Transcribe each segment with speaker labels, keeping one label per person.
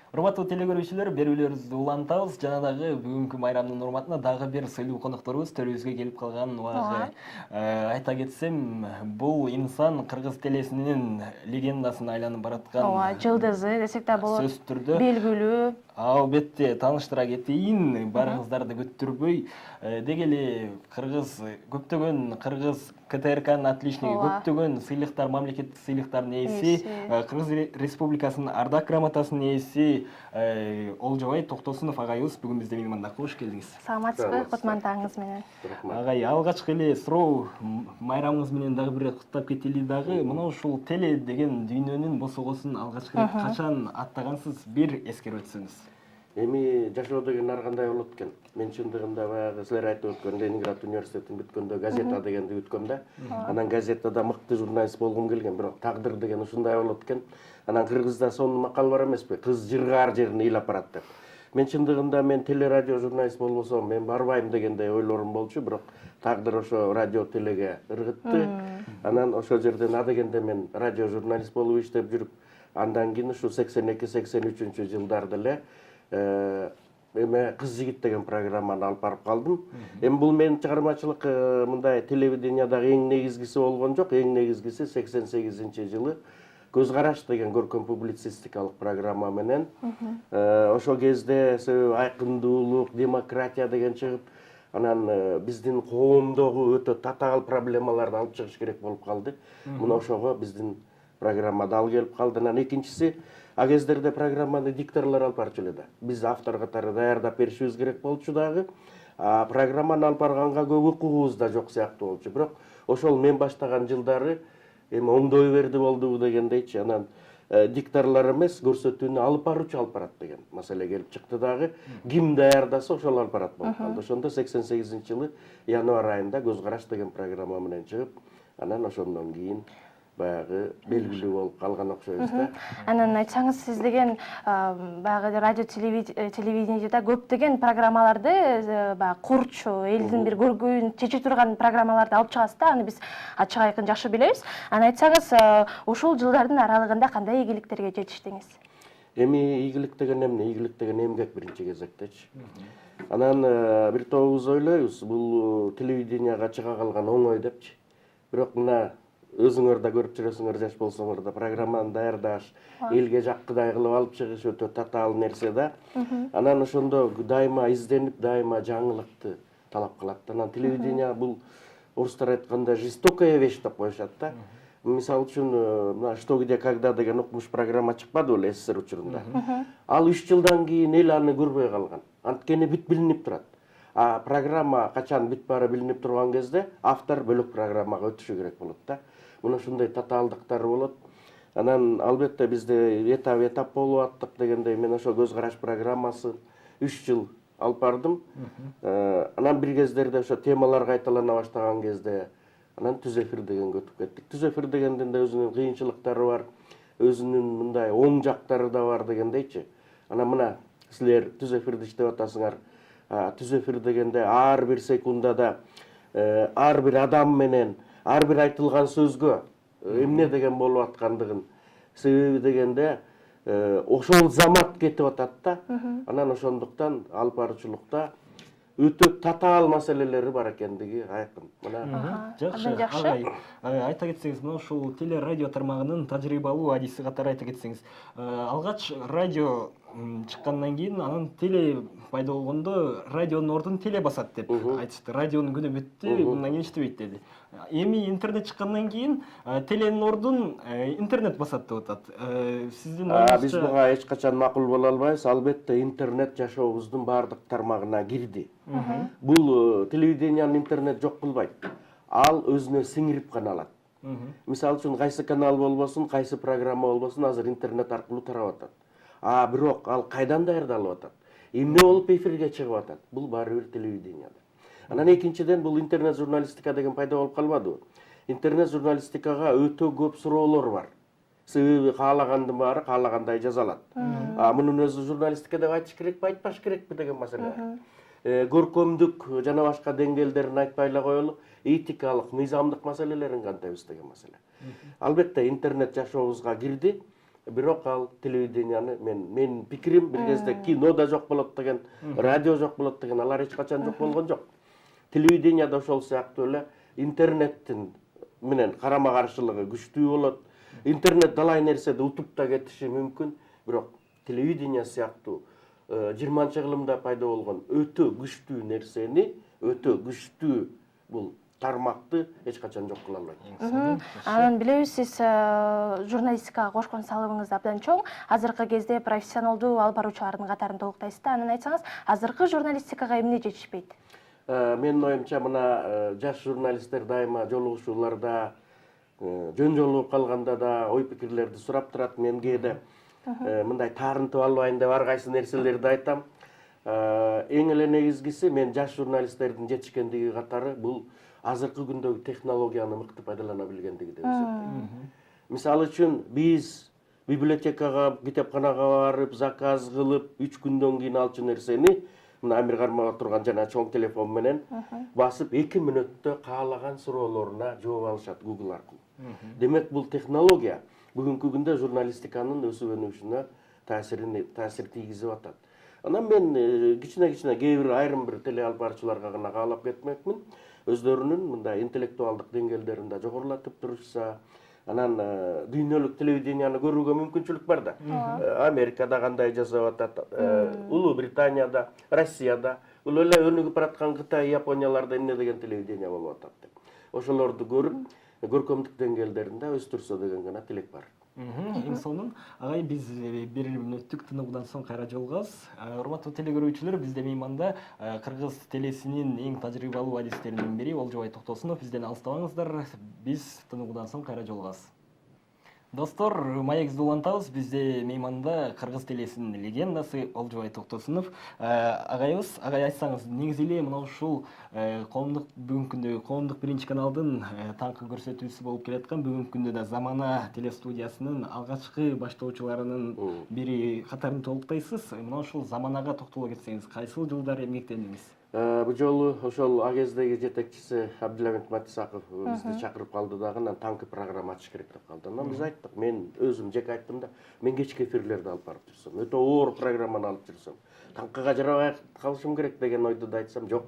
Speaker 1: Урматтуу теле көрүүчүлөр, берүүлөрүбүздү улантабыз. Жана дагы бүгүнкү майрамдын урматына дагы бир сыйлуу конокторубуз төрүбүзгө келип калган убагы. Айта кетсем, бул инсан кыргыз телесинин легендасына айланып бараткан.
Speaker 2: Ооба, жылдызы десек да болот.
Speaker 1: Сөзсүз түрдө
Speaker 2: белгилүү.
Speaker 1: Албетте тааныштыра кетейин, барыңыздарды күттүрбөй. Деги эле көптөгөн кыргыз КТРКнын отличниги, көптөгөн сыйлыктар, мамлекеттик сыйлыктардын ээси, Кыргыз Республикасынын ардак грамотасынын ээси Олжобай Токтосунов агайыбыз бүгүн бизде мейманда. Кош келдиңиз.
Speaker 2: Саламатсызбы? Кутмандагыңыз менен.
Speaker 1: Агай, алгачкы эле суроо майрамыңыз менен дагы бир куттап кетели дагы. Мына ушул теле деген дүйнөнүн босогосун алгачкы рет качан аттагансыз, бир эскерип өтсөңүз.
Speaker 3: Эми жашоо деген ар кандай болот экен. Мен чындыгында баягы силер айтып өткөн Ленинград университетин бүткөндө газета дегенди бүткөм да. Анан газетада мыкты журналист болгум келген, бирок тагдыр деген ушундай болот экен. Анан кыргызда сонун макал бар эмеспи? Кыз жыргаар жерин ыйлап барат деп. Мен чындыгында мен телерадио журналист болбосом мен барбайм дегендей ойлорум болчу, бирок тагдыр ошо радио телеге ыргытты. Анан ошол жерден адегенде мен радио журналист болуп иштеп жүрүп, андан кийин ушу 82-83 жылдарда эле эме Кыз жигит деген программаны алып барып калдым. Эми бул менин чыгармачылык мындай телевидениядагы эң негизгиси болгон жок. Эң негизгиси 88-жылы Көз караш деген көркөм публицистикалык программа менен ошол кезде айкындуулук, демократия деген чыгып, анан биздин коомдогу өтө татаал проблемаларды алып чыгыш керек болуп калды. Мына ошого биздин программада ал келип калды. Анан экинчиси, а кездерде программаны дикторлор алып барчу эле да. Биз автор катары даярдап беришибиз керек болчу дагы. Программаны алып барганга көп укугубуз да жок сыяктуу болчу. Бирок ошол мен баштаган жылдары эми оңдой берди болдубу дегендейчи. Анан дикторлор эмес, көрсөтүүнү алып баруучу алып барат деген маселе келип чыкты дагы. Ким даярдаса ошол алып барат болуп калды. Ошондо 88-жылы январь айында Көз караш деген программа менен чыгып, анан ошондон кийин баягы белгилүү болуп калган окшойбуз да.
Speaker 2: Анан айтсаңыз, сиз деген баягы радио телевидениеда көптөгөн программаларды баягы курчу, элдин бир көргөйүн чече турган программаларды алып чыгасыз да, аны биз ачык айкын жакшы билебиз. Анан айтсаңыз, ушул жылдардын аралыгында кандай ийгиликтерге жетиштиңиз?
Speaker 3: Эми ийгилик деген эмне? Ийгилик деген эмгек биринчи кезектечи. Анан бир тобубуз ойлойбуз, бул телевиденияга чыга калган оңой депчи. Бирок мына өзүңөр да көрүп жүрөсүңөр, жаш болсоңор да, программаны даярдаш, элге жаккыдай кылып алып чыгыш өтө татаал нерсе да. Анан ошондо дайыма изденип, дайыма жаңылыкты талап кылат. Анан телевидение бул орустар айтканда жестокая вещь деп коюшат да. Мисалы үчүн, мына «Что, где, когда» деген окумуш программа чыкпады беле СССР учурунда. Ал 3 жылдан кийин эл аны көрбөй калган. Анткени бүт билинип турат. А программа качан бүт баары билинип турган кезде автор бөлөк программага өтүшү керек болот да. Мына ушундай татаалдыктар болот. Анан албетте бизде этап болуп аттык дегендей, мен ошо Көз караш программасы 3 жыл алып бардым. Анан бир кездерде ошо темалар кайталана баштаган кезде анан Түз эфир дегенге өтүп кеттик. Түз эфир дегендин да өзүнүн кыйынчылыктары бар, өзүнүн мындай оң жактары да бар дегендейчи. Анан мына силер Түз эфирди иштеп атасыңар. Түз эфир дегенде ар бир секундада ар бир адам менен ар бир айтылган сөзгө эмне деген болуп аткандыгын, себеби дегенде ошол замат кетип атат да. Анан ошондуктан алып баруучулукта өтө татаал маселелери бар экендиги айкын. Мына
Speaker 1: Жакшы. Агай, айта кетсеңиз, мына ушул теле радио тармагынын тажрыйбалуу адиси катары айта кетсеңиз, алгач радио чыккандан кийин анан теле пайда болгондо радионун ордун теле басат деп айтышты. Радионун күнү бүттү, мындан кийин иштебейт деди. Эми интернет чыккандан кийин теленин ордун интернет басат деп атат. Сиздин оюңузча
Speaker 3: биз буга эч качан макул боло албайбыз. Албетте интернет жашообуздун баардык тармагына кирди. Бул телевидениянын интернет жок кылбайт. Ал өзүнө сиңирип гана алат. Мисалы үчүн кайсы канал болбосун, кайсы программа болбосун, азыр интернет аркылуу тарап атат. Бирок ал кайдан даярдалып атат? Эмне болуп эфирге чыгып атат? Бул баары бир телевиденияда. Анан экинчиден бул интернет журналистика деген пайда болуп калбадыбы? Интернет журналистикага өтө көп суроолор бар. Себеби каалагандын баары каалагандай жаза алат. Мунун өзү журналистика деп айтыш керекпи, айтпаш керекпи деген маселе. Көркөмдүк жана башка деңгээлдерин айтпай эле коелу, этикалык, мыйзамдык маселелерин кантайбыз деген маселе. Албетте интернет жашообузга кирди. бирок ал телевиденияны менин пикирим бир кезде кино да жок болот деген, радио жок болот деген, алар эч качан жок болгон жок. Телевидение да ошол сыяктуу эле интернеттин менен карама каршылыгы күчтүү болот. Интернет далай нерседи утуп да кетиши мүмкүн, бирок телевидение сыяктуу 20-кылымда пайда болгон өтө күчтүү нерсени, өтө күчтүү бул тармакты эч качан жок кыла албайт.
Speaker 2: Анан билебиз, сиз журналистикага кошкон салымыңыз абдан чоң. Азыркы кезде профессионалдуу алып баруучулардын катарын толуктайсыз да. Анан айтсаңыз, азыркы журналистикага эмне жетишпейт?
Speaker 3: Менин оюмча мына жаш журналисттер дайыма жолугушууларда, жөн жолугуп калганда да ой пикирлерди сурап турат. Мен кээде мындай таарынтып албайын деп ар кайсы нерселерди айтам. Эң эле негизгиси мен жаш журналисттердин жетишкендиги катары бул азыркы күндөгү технологияны мыкты пайдалана билгендиги деп эсептейм. Мисалы үчүн биз библиотекага, китепканага барып, заказ кылып, 3 күндөн кийин алчу нерсени мына Амир кармага турган жана чоң телефон менен басып 2 мүнөттө каалаган суроолоруна жооп алышат Google аркылуу. Демек бул технология бүгүнкү күндө журналистиканын өсүп өнүгүшүнө таасир тийгизип атат. Анан мен кичине кээ бир айрым бир теле алып баруучуларга гана каалап кетмекмин. Өздөрүнүн мындай интеллектуалдык деңгээлдерин да жогорулатып турушса, анан дүйнөлүк телевиденияны көрүүгө мүмкүнчүлүк бар да. Америкада кандай жасап атат, Улуу Британияда, Россияда, бул эле өнүгүп бараткан Кытай, Японияларда эмне деген телевидение болуп атат деп. Ошолорду көрүп, көркөмдүк деңгээлдеринде өстүрсө деген гана тилек бар.
Speaker 1: Эң сонун агай, биз бир мүнөттүк тыныгуудан соң кайра жолугабыз. Урматтуу теле көрүүчүлөр, бизде мейманда кыргыз телесинин эң тажрыйбалуу адистеринин бири Олжобай Токтосунов. Бизден алыстабаңыздар, биз тыныгуудан соң кайра жолугабыз. Достор, маегибизди улантабыз. Бизде мейманда кыргыз телесинин легендасы Олжобай Токтосунов. Агайыбыз, агай айтсаңыз, негизи эле мына ушул бүгүнкү күндө коомдук биринчи каналдын таңкы көрсөтүүсү болуп келаткан, бүгүнкү күндө да Замана телестудиясынын алгачкы баштоочуларынын бири катарын толуктайсыз. Мына ушул Заманага токтоло кетсеңиз, кайсыл жылдары эмгектендиңиз?
Speaker 3: Бу жолу ошол агездеги жетекчиси Абдиламит Матисаков бизди чакырып калды дагы, анан таңкы программа ачыш керек деп калды. Анан биз айттык, мен өзүм жеке айттым да, мен кечки эфирлерди алып барып жүрсөм, өтө оор программаны алып жүрсөм, таңкыга жарабай калышым керек деген ойду да айтсам, жок.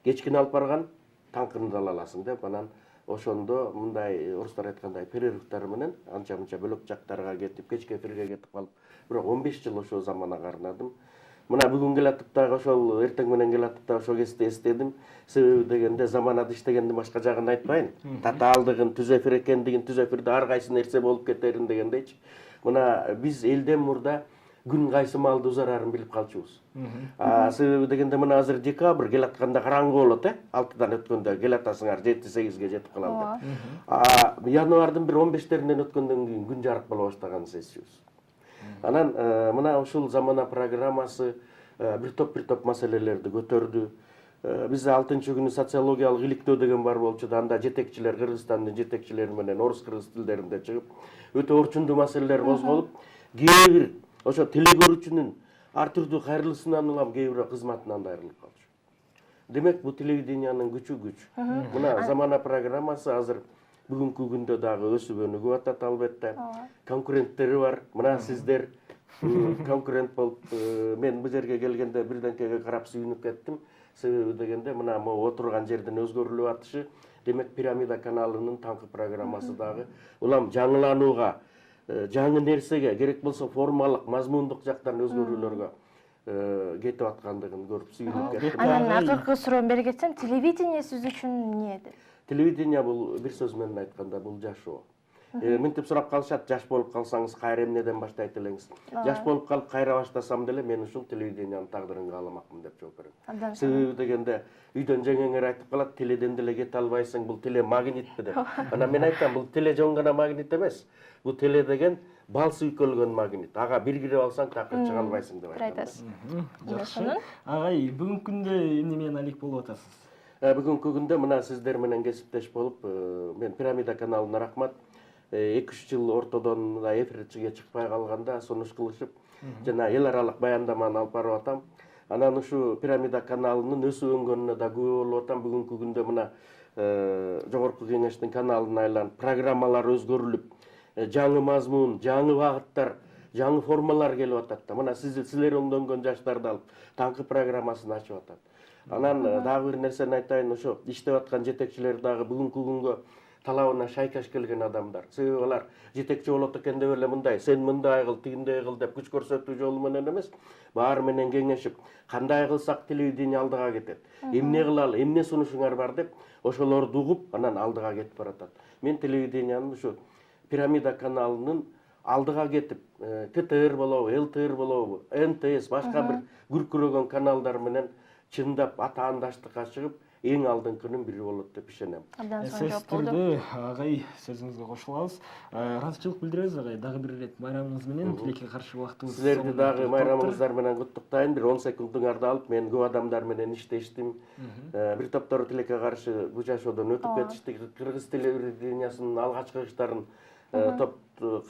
Speaker 3: Кечкини алып барган, таңкыны да ала аласың деп, анан ошондо мындай орустар айткандай перерывтар менен анча-мынча бөлөк жактарга кетип, кечки эфирге кетип калып, бирок 15 жыл ошо Заманага арнадым. Мына бүгүн келатып дагы ошол эртең менен келатып дагы ошол кезде эстедим. Себеби дегенде Заманада иштегендин башка жагын айтпайын. Татаалдыгын, түз эфир экендигин, түз эфирде ар кайсы нерсе болуп кетерин дегендейчи. Мына биз элден мурда күн кайсы маалда узарарын билип калчубуз. Себеби дегенде мына азыр декабрь келатканда караңгы болот, 6-дан өткөндө келатасыңар 7-8ге жетип калам деп. Январдын бир 15-теринен өткөндөн кийин күн жарык боло баштаганын сезчүбүз. Анан мына ушул Замана программасы бир топ маселелерди көтөрдү. Биз 6-күнү социологиялык иликтөө деген бар болчу да, анда жетекчилер, Кыргызстандын жетекчилери менен орус-кыргыз тилдеринде чыгып, өтө орчундуу маселелер козголуп, кээ бир ошо теле көрүүчүнүн ар түрдүү кайрылуусунан улам кээ бирөө кызматынан да айрылып калчу. Демек бул телевидениянын күчү күч. Мына Замана программасы азыр бүгүнкү күндө дагы өсүп өнүгүп атат албетте. Конкуренттери бар. Мына сиздер конкурент болуп, мен бул жерге келгенде бирденкеге карап сүйүнүп кеттим. Себеби дегенде мына могу отурган жердин өзгөрүлүп атышы, демек Пирамида каналынын таңкы программасы дагы улам жаңыланууга, жаңы нерсеге, керек болсо формалык, мазмундук жактан өзгөрүүлөргө кетип аткандыгын көрүп сүйүнүп кеттим.
Speaker 2: Анан акыркы суроону бере кетсем, телевидение сиз үчүн эмне?
Speaker 3: Телевидение бул бир сөз менен айтканда бул жашоо. Мынтип сурап калышат, жаш болуп калсаңыз кайра эмнеден баштайт элеңиз? Жаш болуп калып кайра баштасам деле мен ушул телевидениянын тагдырын кааламакмын деп жооп берем. Себеби дегенде үйдөн жеңеңер айтып калат, теледен деле кете албайсың, бул теле магнитпи деп. Анан мен айтам, бул теле жөн гана магнит эмес. Бул теле деген бал сүйкөлгөн магнит. Ага бир кирип алсаң такыр чыга албайсың деп айтам.
Speaker 1: Жакшы. Агай, бүгүнкү күндө эмне менен алек болуп атасыз?
Speaker 3: Бүгүнкү күндө мына сиздер менен кесиптеш болуп, мен Пирамида каналына рахмат. 2-3 жыл ортодон эфирге чыкпай калганда сунуш кылышып, жана эл аралык баяндаманы алып барып атам. Анан ушу Пирамида каналынын өсүп өнгөнүнө да күбө болуп атам. Бүгүнкү күндө мына жогорку кеңештин каналына айланып, программалар өзгөрүлүп, жаңы мазмун, жаңы багыттар, жаңы формалар келип атат да. Мына силер оңдонгон жаштарды алып таңкы программасын ачып атат. Анан дагы бир нерсени айтайын, ошо иштеп аткан жетекчилер дагы бүгүнкү күнгө талабына шайкаш келген адамдар. Себеби алар жетекчи болот экен деп эле мындай, сен мындай кыл, тигиндей кыл деп күч көрсөтүү жолу менен эмес, баары менен кеңешип, кандай кылсак телевидение алдыга кетет, эмне кылалы, эмне сунушуңар бар деп, ошолорду угуп, анан алдыга кетип баратат. Мен телевидениянын ушу Пирамида каналынын алдыга кетип, ТТР болобу, ЛТР болобу, НТС, башка бир күркүрөгөн каналдар менен чындап атаандаштыкка чыгып, эң алдыңкынын бири болот деп ишенем.
Speaker 2: Абдан сонун
Speaker 1: Сөзсүз
Speaker 2: жооп болду.
Speaker 1: түрдө агай сөзүңүзгө кошулабыз. Ыраазычылык билдиребиз агай. Дагы бир ирет майрамыңыз менен тилекке каршы убактыбыз.
Speaker 3: Силерди дагы майрамыңыздар менен куттуктайм. Бир 10 секундуңарды алып, мен көп адамдар менен иштештим. Бир топтор тилекке каршы бул жашоодон өтүп кетиштик. Кыргыз телевидениясынын алгачкы кыштарын топ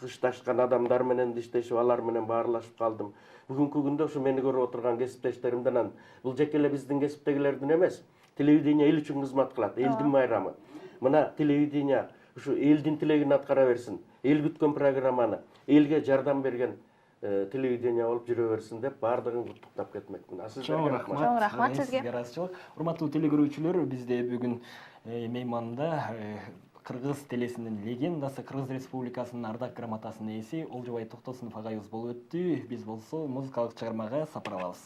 Speaker 3: кышташкан адамдар менен иштешип, алар менен баарлашып калдым. Бүгүнкү күндө ушу мени көрүп отурган кесиптештеримден, бул жеке эле биздин кесиптегилердин эмес, телевидение эл үчүн кызмат кылат, элдин майрамы. Мына телевидение ушу элдин тилегин аткара берсин, эл күткөн программаны, элге жардам берген телевидение болуп жүрө берсин деп баардыгын куттуктап кетмекмин.
Speaker 1: Чоң рахмат.
Speaker 2: Чоң рахмат
Speaker 1: Агай,
Speaker 2: сизге.
Speaker 1: сизге ыраазычылык. Урматтуу телегөрүүчүлөр, бизде бүгүн мейманда Кыргыз телесинин легендасы, Кыргыз Республикасынын ардак грамотасынын ээси Олжобай Токтосунов агайыбыз болуп өттү. Биз болсо музыкалык чыгармага сапар алабыз.